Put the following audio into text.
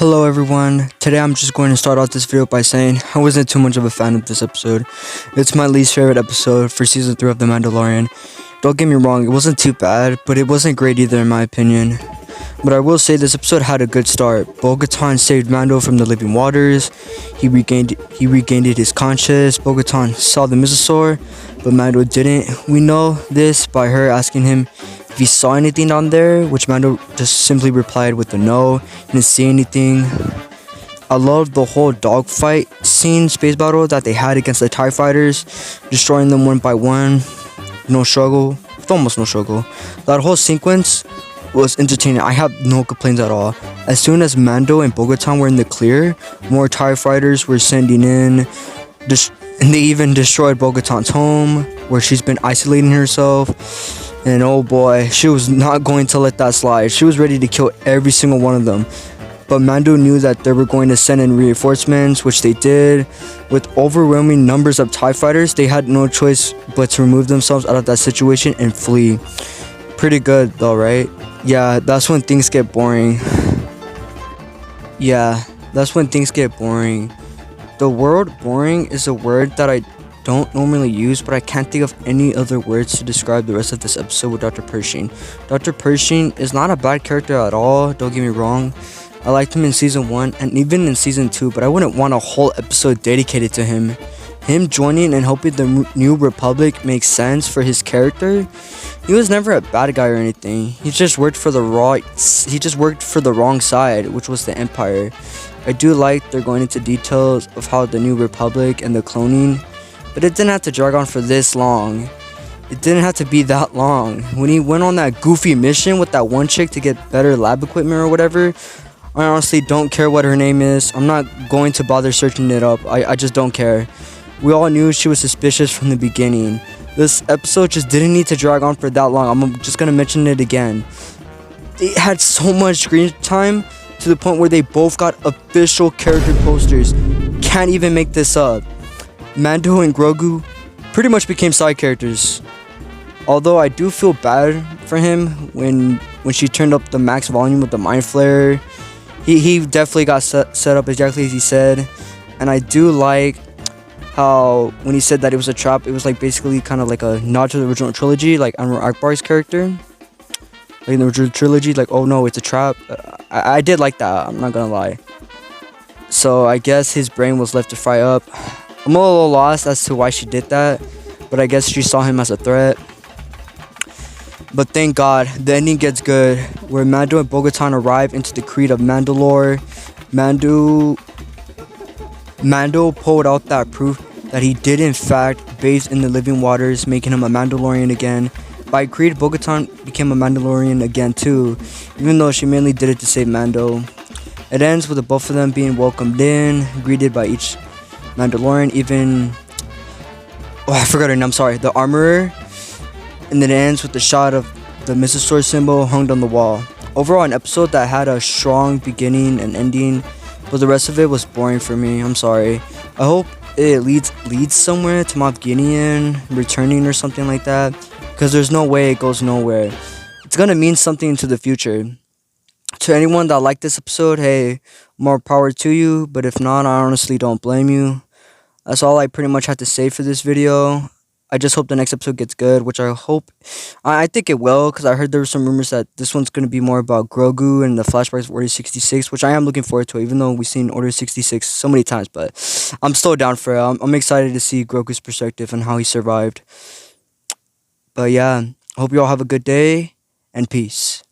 Hello everyone, today I'm just going to start out this video by saying I wasn't too much of a fan of this episode. It's my least favorite episode for season 3 of The Mandalorian. Don't get me wrong, it wasn't too bad, but it wasn't great either in my opinion. But I will say this episode had a good start. Bo-Katan saved Mando from the living waters. He regained his conscience. Bo-Katan saw the mysosaur, but Mando didn't. We know this by her asking him if he saw anything down there, which Mando just simply replied with a no. He didn't see anything. I loved the whole dogfight scene, space battle that they had against the TIE fighters, destroying them one by one. No struggle. Almost no struggle. That whole sequence was entertaining. I have no complaints at all. As soon as Mando and Bo-Katan were in the clear, more TIE fighters were sending in, and they even destroyed Bo-Katan's home, where she's been isolating herself. And oh boy, she was not going to let that slide. She was ready to kill every single one of them. But Mando knew that they were going to send in reinforcements, which they did. With overwhelming numbers of TIE fighters, they had no choice but to remove themselves out of that situation and flee. Pretty good though, right? Yeah, that's when things get boring. The word boring is a word that I don't normally use, but I can't think of any other words to describe the rest of this episode with Dr. Pershing. Dr. Pershing is not a bad character at all, don't get me wrong. I liked him in season 1 and even in season 2, but I wouldn't want a whole episode dedicated to him. Him joining and helping the New Republic makes sense for his character. He was never a bad guy or anything. He just worked for the wrong side, which was the Empire. I do like they're going into details of how the New Republic and the cloning, but it didn't have to drag on for this long. It didn't have to be that long. When he went on that goofy mission with that one chick to get better lab equipment or whatever, I honestly don't care what her name is. I'm not going to bother searching it up. I just don't care. We all knew she was suspicious from the beginning. This episode just didn't need to drag on for that long. I'm just gonna mention it again. It had so much screen time to the point where they both got official character posters. Can't even make this up. Mando and Grogu pretty much became side characters. Although I do feel bad for him when she turned up the max volume with the mind flare. He definitely got set up exactly as he said. And I do like how when he said that it was a trap, it was like basically kind of like a nod to the original trilogy, like Anwar Akbar's character. Like in the original trilogy, like, oh no, it's a trap. I did like that, I'm not gonna lie. So I guess his brain was left to fry up. I'm a little lost as to why she did that, but I guess she saw him as a threat. But thank God, the ending gets good, where Mando and Bo-Katan arrive into the Creed of Mandalore. Mando pulled out that proof that he did in fact bathe in the living waters, making him a Mandalorian again. By Creed, Bo-Katan became a Mandalorian again too, even though she mainly did it to save Mando. It ends with the both of them being welcomed in, greeted by each Mandalorian, even... oh, I forgot her name, I'm sorry. The Armorer. And then it ends with the shot of the mysosaur symbol hung on the wall. Overall, an episode that had a strong beginning and ending, but the rest of it was boring for me. I'm sorry. I hope it leads somewhere to Moff Gideon returning or something like that, because there's no way it goes nowhere. It's gonna mean something into the future. To anyone that liked this episode, hey, more power to you, but if not, I honestly don't blame you. That's all I pretty much had to say for this video. I just hope the next episode gets good, which I think it will, because I heard there were some rumors that this one's going to be more about Grogu and the flashbacks of Order 66, which I am looking forward to, even though we've seen Order 66 so many times, but I'm still down for it. I'm excited to see Grogu's perspective and how he survived. But yeah, hope you all have a good day, and peace.